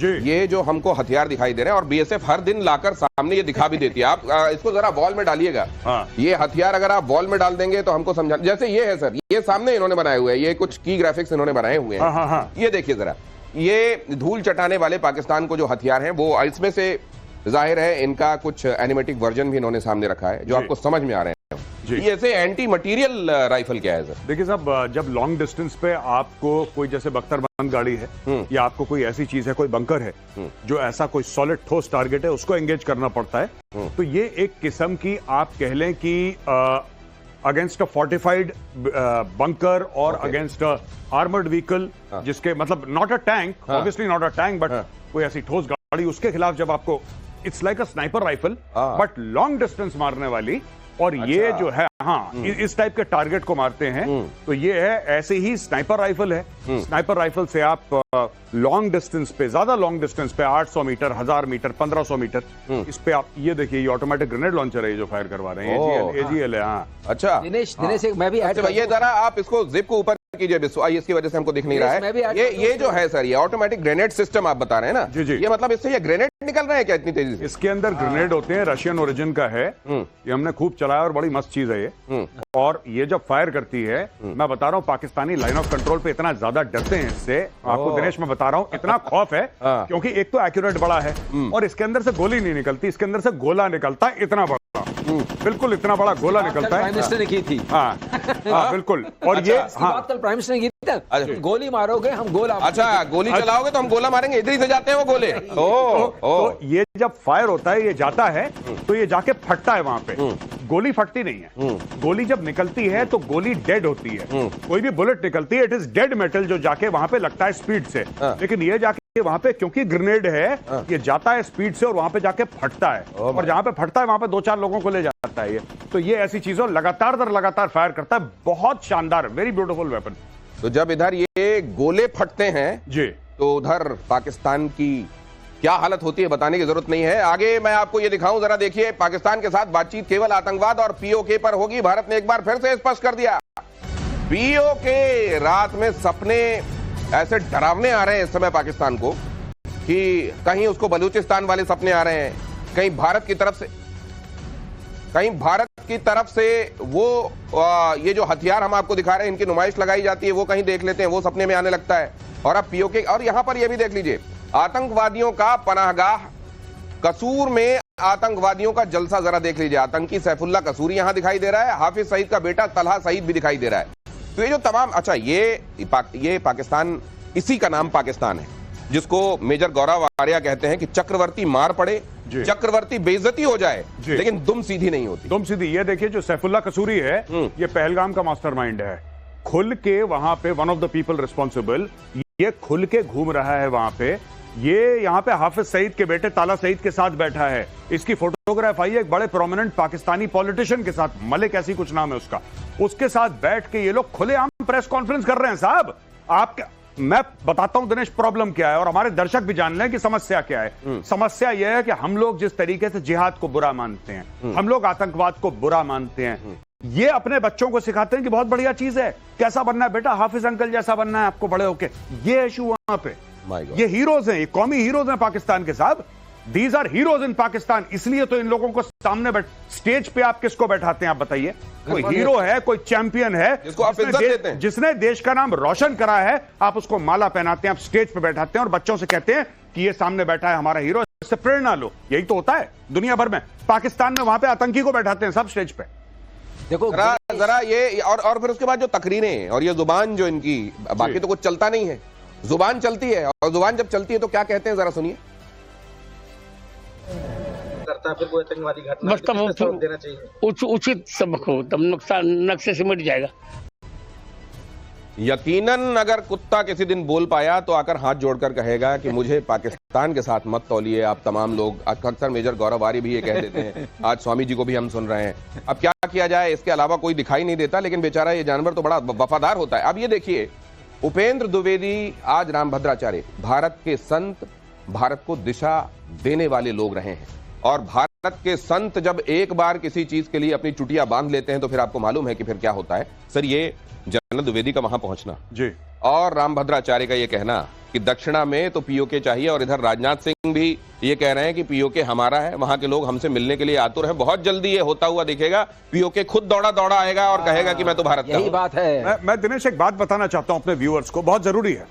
ये जो हमको हथियार दिखाई दे रहे हैं, और बीएसएफ हर दिन लाकर सामने ये दिखा भी देती है। आप इसको जरा वॉल में डालिएगा। ये हथियार अगर आप वॉल में डाल देंगे तो हमको समझा, जैसे ये है सर, ये सामने इन्होंने बनाए हुए हैं, ये कुछ की ग्राफिक्स इन्होंने बनाए हुए हैं। ये देखिए जरा, ये धूल चटाने वाले पाकिस्तान को जो हथियार हैं, वो इसमें से जाहिर है इनका कुछ एनिमेटिक वर्जन भी इन्होंने सामने रखा है जो आपको समझ में आ रहे हैं। ये ऐसे एंटी मटीरियल राइफल क्या है सर? देखिए साहब, जब लॉन्ग डिस्टेंस पे आपको कोई जैसे बख्तरबंद गाड़ी है या आपको कोई ऐसी चीज है, कोई बंकर है जो ऐसा कोई सॉलिड ठोस टारगेट है, उसको एंगेज करना पड़ता है, तो ये एक किस्म की आप कह लें कि अगेंस्ट अ फोर्टिफाइड बंकर और अगेंस्ट आर्मर्ड व्हीकल, जिसके मतलब not a tank, obviously not a tank, but कोई ऐसी ठोस गाड़ी, उसके खिलाफ जब आपको, it's like a sniper rifle but long distance मारने वाली, और ये जो है इस टाइप के टारगेट को मारते हैं, तो ये है ऐसे ही स्नाइपर राइफल है। स्नाइपर राइफल से आप लॉन्ग डिस्टेंस पे, ज्यादा लॉन्ग डिस्टेंस पे 800 मीटर, 1000 मीटर, 1500 मीटर, इस पे आप ये देखिए, ये ऑटोमेटिक ग्रेनेड लॉन्चर है जो फायर करवा रहे हैं, एजीएल है। अच्छा दिनेश, मैं भी ये जरा आप इसको जिप को ऊपर कीजिए, इसकी वजह से हमको दिख नहीं रहा है। ये जो है सर, ये ऑटोमेटिक ग्रेनेड सिस्टम आप बता रहे हैं ना? जी। ये मतलब इससे ये ग्रेनेड निकल रहे हैं क्या इतनी तेजी से? इसके अंदर ग्रेनेड होते हैं, रशियन ओरिजिन का है, ये हमने खूब चलाया और बड़ी मस्त चीज है ये। और ये जब फायर करती है, मैं बता रहा हूँ, पाकिस्तानी लाइन ऑफ कंट्रोल पे इतना ज्यादा डरते हैं इससे, आपको दिनेश मैं बता रहा हूँ, इतना खौफ है, क्योंकि एक तो एक्यूरेट बड़ा है और इसके अंदर से गोली नहीं निकलती, इसके अंदर से गोला निकलता है, इतना बड़ा, बिल्कुल इतना बड़ा गोला निकलता है। प्राइम मिनिस्टर ने की थी। हाँ बिल्कुल। और ये कल प्राइम मिनिस्टर ने की थी, गोली मारोगे हम गोला, अच्छा गोली चलाओगे तो हम गोला मारेंगे, इधर ही से जाते हैं वो गोले। तो ये जब फायर होता है, ये जाता है तो ये जाके फटता है वहां पे, गोली फटती नहीं है। गोली जब निकलती है तो गोली डेड होती है, कोई भी बुलेट निकलती है, इट इज डेड मेटल जो जाके वहां पे लगता है स्पीड से, लेकिन ये जाके वहां पे, क्योंकि ग्रेनेड है, ये जाता है स्पीड से और वहां पे जाके फटता है, और जहां पे फटता है वहां पे 2-4 लोगों को ले जाता है ये। तो ये ऐसी चीजों लगातार दर लगातार फायर करता है, बहुत शानदार, वेरी ब्यूटीफुल वेपन। तो जब इधर ये गोले फटते हैं जी, तो उधर पाकिस्तान की क्या हालत होती है बताने की जरूरत नहीं है। आगे मैं आपको ये दिखाऊं, जरा देखिए, पाकिस्तान के साथ बातचीत केवल आतंकवाद और पीओके पर होगी। भारत ने एक बार फिर से स्पष्ट कर दिया, पीओके रात में सपने ऐसे डरावने आ रहे हैं इस समय पाकिस्तान को कि कहीं उसको बलूचिस्तान वाले सपने आ रहे हैं, कहीं भारत की तरफ से वो ये जो हथियार हम आपको दिखा रहे हैं, इनकी नुमाइश लगाई जाती है, वो कहीं देख लेते हैं, वो सपने में आने लगता है। और अब पीओके, और यहां पर ये भी देख लीजिए, आतंकवादियों का पनाहगाह कसूर में आतंकवादियों का जलसा जरा देख लीजिए। आतंकी सैफुल्लाह कसूरी यहां दिखाई दे रहा है, हाफिज सईद का बेटा तलहा सईद भी दिखाई दे रहा है। तो ये जो तमाम, अच्छा ये पाकिस्तान, इसी का नाम पाकिस्तान है जिसको मेजर गौरव आर्या कहते हैं कि चक्रवर्ती मार पड़े, चक्रवर्ती बेइज्जती हो जाए, लेकिन दुम सीधी नहीं होती। दुम सीधी, ये देखिए जो सैफुल्लाह कसूरी है, ये पहलगाम का मास्टरमाइंड है, खुल के वहां पे one of the people responsible, ये खुल के घूम रहा है वहां पे, ये यहाँ पे हाफिज सईद के बेटे ताला सईद के साथ बैठा है, इसकी फोटोग्राफ आई है एक बड़े प्रोमिनेंट पाकिस्तानी पॉलिटिशियन के साथ, मलिक ऐसी कुछ नाम है उसका, उसके साथ बैठ के ये लोग खुलेआम प्रेस कॉन्फ्रेंस कर रहे हैं। साहब आपके, मैं बताता हूं दिनेश प्रॉब्लम क्या है, और हमारे दर्शक भी जान लें कि समस्या क्या है। समस्या यह है कि हम लोग जिस तरीके से जिहाद को बुरा मानते हैं, हम लोग आतंकवाद को बुरा मानते हैं, ये अपने बच्चों को सिखाते हैं कि बहुत बढ़िया चीज है, कैसा बनना है बेटा, हाफिज अंकल जैसा बनना है आपको बड़े होके। ये इशू वहां पे, ये हीरोज हैं, ये कौमी हीरोज हैं पाकिस्तान के। साहब these are heroes in Pakistan, इसलिए तो इन लोगों को सामने स्टेज पे आप किसको बैठाते हैं? आप बताइए, कोई हीरो है, कोई चैंपियन है, जिसको आप इज्जत देते हैं, जिसने देश का नाम रोशन करा है, आप उसको माला पहनाते हैं, आप स्टेज पे बैठाते हैं और बच्चों से कहते हैं कि ये सामने बैठा है हमारा हीरो, इससे प्रेरणा लो। यही तो होता है दुनिया भर में। पाकिस्तान में वहां पे आतंकी को बैठाते हैं सब स्टेज पे। देखो जरा ये, और फिर उसके बाद जो तकरीरें और ये जुबान जो इनकी, बाकी तो कुछ चलता नहीं है, जुबान चलती है, और जुबान जब चलती है तो क्या कहते हैं जरा सुनिए। करता है फिर कोई आतंकवादी घटना देना चाहिए, उचित सबक हो, तब नुकसान नक्शे से मिट जाएगा। यकीनन अगर कुत्ता किसी दिन बोल पाया तो आकर हाथ जोड़कर कहेगा कि मुझे पाकिस्तान के साथ मत तौलिए आप तमाम लोग। अक्सर मेजर गौरव आर्य भी ये कह देते हैं, आज स्वामी जी को भी हम सुन रहे हैं। अब क्या किया जाए, इसके अलावा कोई दिखाई नहीं देता, लेकिन बेचारा ये जानवर तो बड़ा वफादार होता है। अब ये देखिए, उपेंद्र द्विवेदी आज रामभद्राचार्य, भारत के संत, भारत को दिशा देने वाले लोग रहे हैं, और भारत भारत के संत जब एक बार किसी चीज के लिए अपनी चुटिया बांध लेते हैं तो फिर आपको मालूम है कि फिर क्या होता है। सर, ये जनरल द्विवेदी का वहां पहुंचना जी और रामभद्राचार्य का ये कहना कि दक्षिणा में तो पीओके चाहिए, और इधर राजनाथ सिंह भी ये कह रहे हैं कि पीओके हमारा है, वहां के लोग हमसे मिलने के लिए आतुर हैं, बहुत जल्दी ये होता हुआ दिखेगा। पीओके खुद दौड़ा दौड़ा आएगा और कहेगा कि मैं तो भारत का यही हूं। बात है। मैं दिनेश एक बात बताना चाहता हूं अपने व्यूअर्स को, बहुत जरूरी है।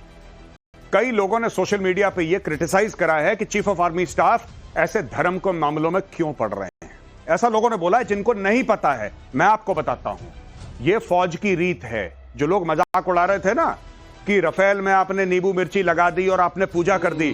कई लोगों ने सोशल मीडिया पे ये क्रिटिसाइज करा है कि चीफ ऑफ आर्मी स्टाफ ऐसे धर्म के मामलों में क्यों पड़ रहे हैं। ऐसा लोगों ने बोला है जिनको नहीं पता है। मैं आपको बताता हूं, ये फौज की रीत है। जो लोग मजाक उड़ा रहे थे ना कि रफेल में आपने नींबू मिर्ची लगा दी और आपने पूजा कर दी,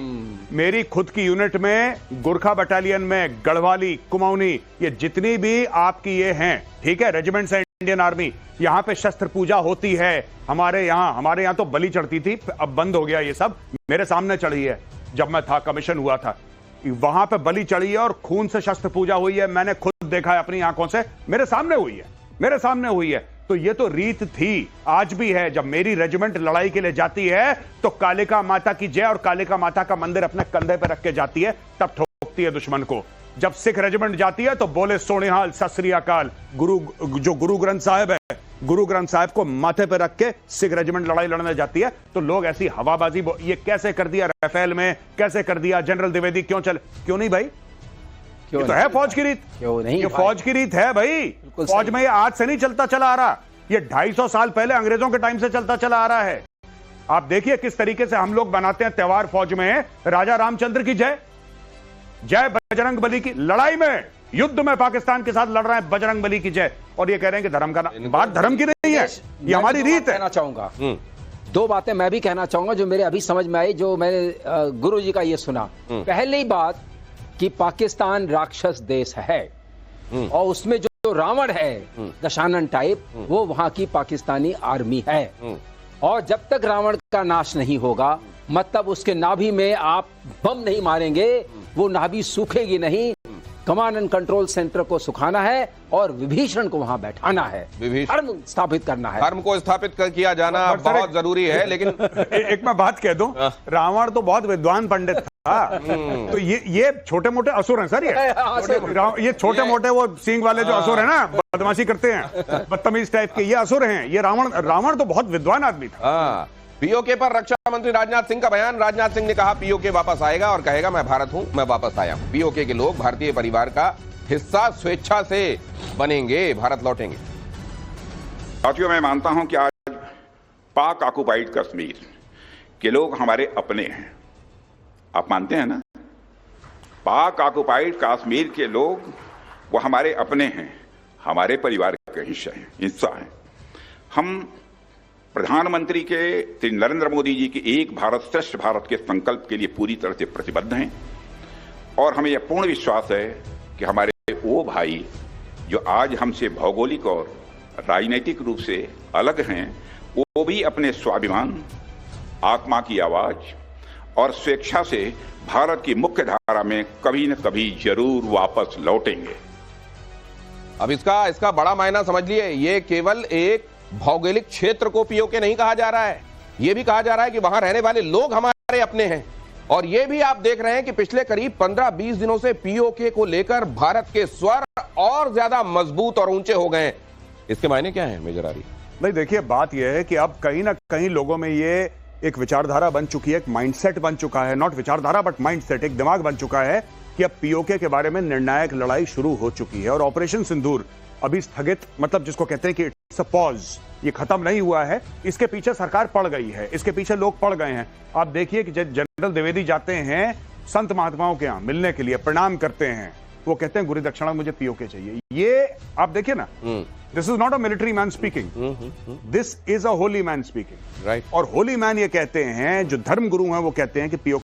मेरी खुद की यूनिट में, गुरखा बटालियन में, गढ़वाली, कुमाऊनी, ये जितनी भी आपकी ये हैं, ठीक है, रेजिमेंट्स है इंडियन आर्मी, यहां पे शस्त्र पूजा होती है। हमारे यहां तो बलि चढ़ती थी, अब बंद हो गया ये सब। मेरे सामने चढ़ी है, जब मैं था, कमीशन हुआ था, वहां पे बलि चढ़ी है और खून से शस्त्र पूजा हुई है। मैंने खुद देखा है अपनी आंखों से, मेरे सामने हुई है, मेरे सामने हुई है। तो ये तो रीत थी, आज भी है। जब मेरी रेजिमेंट लड़ाई के लिए जाती है तो कालिका माता की जय और कालिका माता का मंदिर अपने कंधे पे रख के जाती है, तब ठोकती है दुश्मन को। जब सिख रेजिमेंट जाती है तो बोले सोनिहाल, सत श्री अकाल। जो गुरु ग्रंथ साहिब है, गुरु ग्रंथ साहिब को माथे पे रख के सिख रेजिमेंट लड़ाई लड़ने जाती है। तो लोग ऐसी हवाबाजी, ये कैसे कर दिया राफेल में, कैसे कर दिया जनरल द्विवेदी, क्यों नहीं भाई? ये तो है फौज की रीत, क्यों नहीं? ये फौज की रीत है भाई। फौज में ये आज से नहीं चलता चला आ रहा, ये 250 साल पहले अंग्रेजों के टाइम से चलता चला आ रहा है। आप देखिए किस तरीके से हम लोग बनाते हैं त्योहार फौज में। राजा रामचंद्र की जय, जय बजरंग बली की, लड़ाई में, युद्ध में पाकिस्तान के साथ लड़ रहे हैं, बजरंग बली की जय। और ये कह रहे हैं कि धर्म का बात धर्म की नहीं है, ये हमारी रीत है। कहना चाहूंगा दो बातें मैं भी कहना चाहूंगा जो मेरे अभी समझ में आई, जो मैंने गुरु जी का ये सुना। पहली बात कि पाकिस्तान राक्षस देश है और उसमें जो रावण है, दशानन टाइप, वो वहां की पाकिस्तानी आर्मी है। और जब तक रावण का नाश नहीं होगा, मतलब उसके नाभि में आप बम नहीं मारेंगे, वो नाभि सूखेगी नहीं। कमांड एंड कंट्रोल सेंटर को सुखाना है और विभीषण को वहां बैठाना है, धर्म स्थापित करना है। धर्म को स्थापित किया जाना बहुत जरूरी है। लेकिन एक मैं बात कह दूं, रावण तो बहुत विद्वान पंडित था। तो ये छोटे मोटे असुर हैं सर, ये छोटे मोटे वो सींग वाले जो असुर है ना, बदमाशी करते हैं, बदतमीज टाइप के, ये असुर हैं। ये रावण तो बहुत विद्वान आदमी था। पीओके पर रक्षा मंत्री राजनाथ सिंह का बयान। राजनाथ सिंह ने कहा पीओके वापस आएगा और कहेगा मैं भारत हूं, मैं वापस आया हूं। पीओके के लोग भारतीय परिवार का हिस्सा स्वेच्छा से बनेंगे, भारत लौटेंगे। साथियों, मैं मानता हूं कि आज पाक ऑक्युपाइड कश्मीर के लोग हमारे अपने हैं। आप मानते हैं ना? पाक ऑक्युपाइड कश्मीर के लोग वो हमारे अपने हैं, हमारे परिवार का हिस्सा हैं। हम प्रधानमंत्री के श्री नरेंद्र मोदी जी के एक भारत श्रेष्ठ भारत के संकल्प के लिए पूरी तरह से प्रतिबद्ध हैं और हमें यह पूर्ण विश्वास है कि हमारे वो भाई जो आज हमसे भौगोलिक और राजनीतिक रूप से अलग हैं, वो भी अपने स्वाभिमान, आत्मा की आवाज और स्वेच्छा से भारत की मुख्य धारा में कभी न कभी जरूर वापस लौटेंगे। अब इसका बड़ा मायना समझ लिए, ये केवल एक भौगोलिक क्षेत्र को पीओके नहीं कहा जा रहा है, यह भी कहा जा रहा है कि वहां रहने वाले लोग हमारे अपने हैं। और यह भी आप देख रहे हैं कि पिछले करीब 15-20 दिनों से पीओके को लेकर भारत के स्वर और ज्यादा मजबूत और ऊंचे हो गए हैं। इसके मायने क्या है मेजर आरी? नहीं, देखिए बात यह है कि अब कहीं ना कहीं लोगों में ये एक विचारधारा बन चुकी है, एक माइंडसेट बन चुका है, नॉट विचारधारा बट माइंडसेट, एक दिमाग बन चुका है कि अब पीओके के बारे में निर्णायक लड़ाई शुरू हो चुकी है। और ऑपरेशन सिंदूर अभी स्थगित, मतलब जिसको कहते हैं कि इट्स अ पॉज, ये खत्म नहीं हुआ है। इसके पीछे सरकार पड़ गई है, इसके पीछे लोग पड़ गए हैं। आप देखिए कि जनरल द्विवेदी जाते हैं संत महात्माओं के यहां मिलने के लिए, प्रणाम करते हैं, वो कहते हैं गुरु दक्षिणा मुझे पीओके चाहिए। ये आप देखिए ना, this is not a military man speaking, this is a Holi man speaking, right. और होली मैन ये कहते हैं, जो धर्म गुरु हैं वो कहते हैं कि पीओके